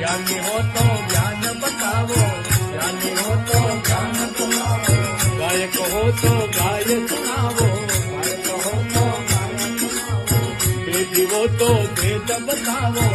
ज्ञानी हो तो ज्ञान बतावो, ज्ञानी हो तो ज्ञान सुनावो, गायक हो तो गाय सुनावो, गायक हो तो गाय सुनावो, वेदी हो तो वेद बतावो,